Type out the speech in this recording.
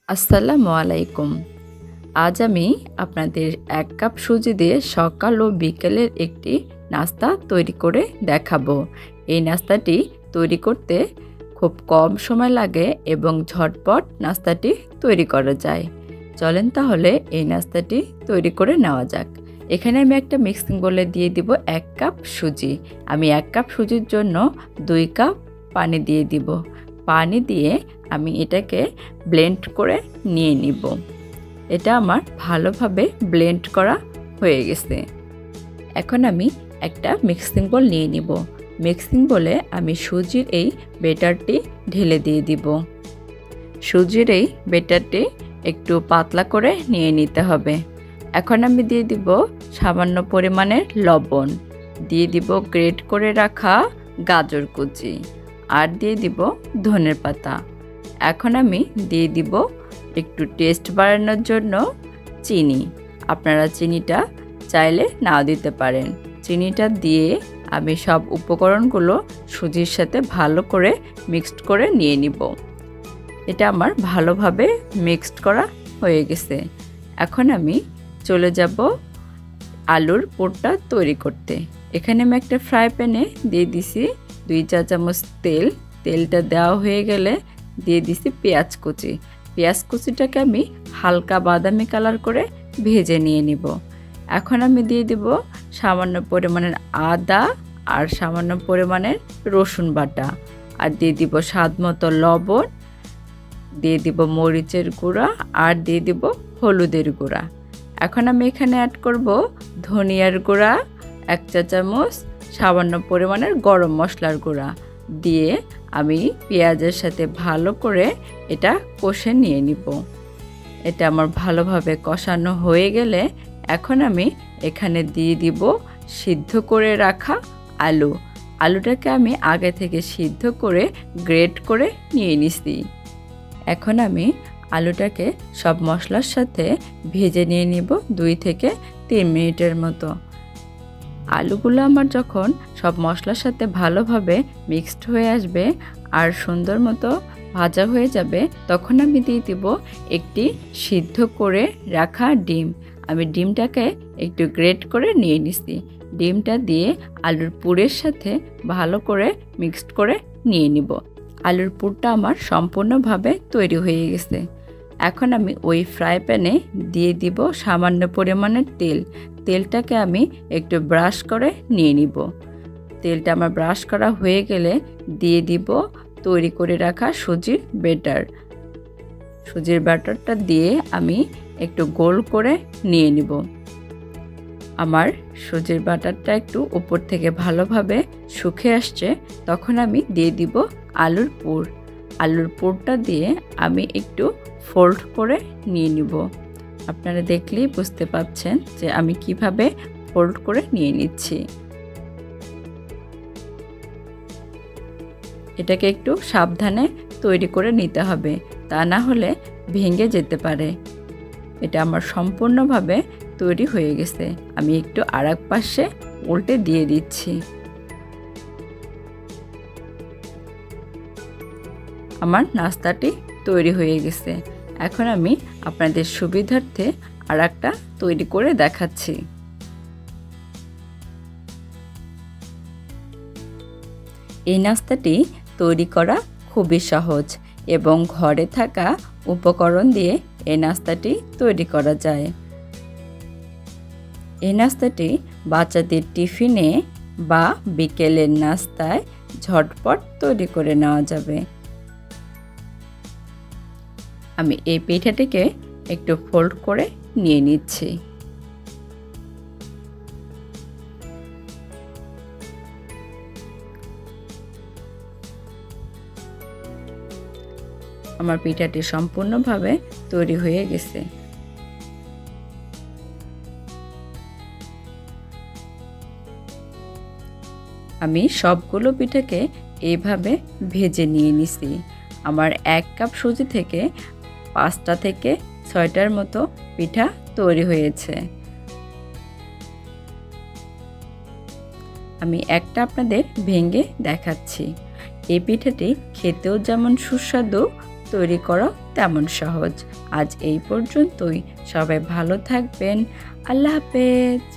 আসসালামু আলাইকুম। আজ আমি আপনাদের 1 কাপ সুজি দিয়ে সকাল ও বিকেলের একটি নাস্তা তৈরি করে দেখাবো। এই নাস্তাটি তৈরি করতে খুব কম সময় লাগে এবং ঝটপট নাস্তাটি তৈরি করা যায়। চলেন তাহলে এই নাস্তাটি তৈরি করে নেওয়া যাক। এখানে আমি একটা মিক্সিং বোলে দিয়ে দিব 1 কাপ সুজি। আমি 1 কাপ সুজির জন্য 2 কাপ পানি দিয়ে দিব। পানি দিয়ে আমি এটাকে ব্লেন্ড করে নিয়ে নিব। এটা আমার ভালোভাবে ব্লেন্ড করা হয়ে গেছে। এখন আমি একটা মিক্সিং বোল নিয়ে নিব। মিক্সিং বোলে আমি সুজির এই ব্যাটারটি ঢেলে দিয়ে দিব। সুজির এই ব্যাটারটি একটু পাতলা করে নিয়ে নিতে হবে। এখন আমি দিয়ে দিব সামান্য পরিমাণের লবণ, দিয়ে দিব গ্রেট করে রাখা গাজর কুচি, আর দিয়ে দিব ধনের পাতা। এখন আমি দিয়ে দিব একটু টেস্ট বাড়ানোর জন্য চিনি। আপনারা চিনিটা চাইলে নাও দিতে পারেন। চিনিটা দিয়ে আমি সব উপকরণগুলো সুজির সাথে ভালো করে মিক্সড করে নিয়ে নিব। এটা আমার ভালোভাবে মিক্সড করা হয়ে গেছে। এখন আমি চলে যাব আলুর পুরটা তৈরি করতে। এখানে আমি একটা ফ্রাই প্যানে দিয়ে দিছি 2 চা চামচ তেল। তেলটা দেওয়া হয়ে গেলে দিয়ে দিছি পেঁয়াজ কুচি। পেঁয়াজ কুচিটাকে আমি হালকা বাদামি কালার করে ভেজে নিয়ে নিব। এখন আমি দিয়ে দিব সামান্য পরিমাণের আদা আর সামান্য পরিমাণের রসুন বাটা, আর দিয়ে দিব স্বাদ মতো লবণ, দিয়ে দিব মরিচের গুঁড়া, আর দিয়ে দিব হলুদের গুঁড়া। এখন আমি এখানে অ্যাড করব ধনিয়ার গুঁড়া 1 চা চামচ, সামান্য পরিমাণের গরম মশলার গুঁড়া দিয়ে আমি পেঁয়াজের সাথে ভালো করে এটা কষে নিয়ে নিব। এটা আমার ভালোভাবে কষানো হয়ে গেলে এখন আমি এখানে দিয়ে দিব সিদ্ধ করে রাখা আলু। আলুটাকে আমি আগে থেকে সিদ্ধ করে গ্রেট করে নিয়ে নিছি। এখন আমি আলুটাকে সব মশলার সাথে ভেজে নিয়ে নিব 2 থেকে 3 মিনিটের মতো। আলুগুলো আমার যখন সব মশলার সাথে ভালোভাবে মিক্সড হয়ে আসবে আর সুন্দর মতো ভাজা হয়ে যাবে, তখন আমি দিয়ে দিব একটি সিদ্ধ করে রাখা ডিম। আমি ডিমটাকে একটু গ্রেট করে নিয়ে নিছি। ডিমটা দিয়ে আলুর পুরের সাথে ভালো করে মিক্সড করে নিয়ে নিব। আলুর পুরটা আমার সম্পূর্ণভাবে তৈরি হয়ে গেছে। এখন আমি ওই ফ্রাই প্যানে দিয়ে দিব সামান্য পরিমাণের তেল। তেলটাকে আমি একটু ব্রাশ করে নিয়ে নিব। তেলটা আমার ব্রাশ করা হয়ে গেলে দিয়ে দিব তৈরি করে রাখা সুজির ব্যাটার। সুজির ব্যাটারটা দিয়ে আমি একটু গোল করে নিয়ে নিব। আমার সুজির ব্যাটারটা একটু উপর থেকে ভালোভাবে শুকিয়ে আসছে, তখন আমি দিয়ে দিব আলুর পুর। আলুর পুরটা দিয়ে আমি একটু ফোল্ড করে নিয়ে নিব। আপনারা দেখলেই বুঝতে পাচ্ছেন যে আমি কিভাবে ফোল্ড করে নিয়ে নিচ্ছি। এটাকে একটু সাবধানে তৈরি করে নিতে হবে, তা না হলে ভেঙে যেতে পারে। এটা আমার সম্পূর্ণভাবে তৈরি হয়ে গেছে। আমি একটু আরেক পাশে উল্টে দিয়ে দিচ্ছি। আমার নাস্তাটি তৈরি হয়ে গেছে। এখন আমি আপনাদের সুবিধার্থে আরেকটা তৈরি করে দেখাচ্ছি। এই নাস্তাটি তৈরি করা খুবই সহজ এবং ঘরে থাকা উপকরণ দিয়ে এই নাস্তাটি তৈরি করা যায়। এই নাস্তাটি বাচ্চাদের টিফিনে বা বিকেলের নাস্তায় ঝটপট তৈরি করে নেওয়া যাবে। আমি এই পিঠাটিকে একটু ফোল্ড করে নিয়ে নিচ্ছি। আমার পিঠাটি সম্পূর্ণভাবে তৈরি হয়ে গেছে। আমি সবগুলো পিঠাকে এইভাবে ভেজে নিয়ে নিছি। আমার 1 কাপ সুজি থেকে 5টা থেকে 6টার মতো পিঠা তৈরি হয়েছে। আমি একটা আপনাদের ভেঙে দেখাচ্ছি। এই পিঠাটি খেতেও যেমন সুস্বাদু তৈরি করা তেমন সহজ। আজ এই পর্যন্তই। সবাই ভালো থাকবেন। আল্লাহ হাফেজ।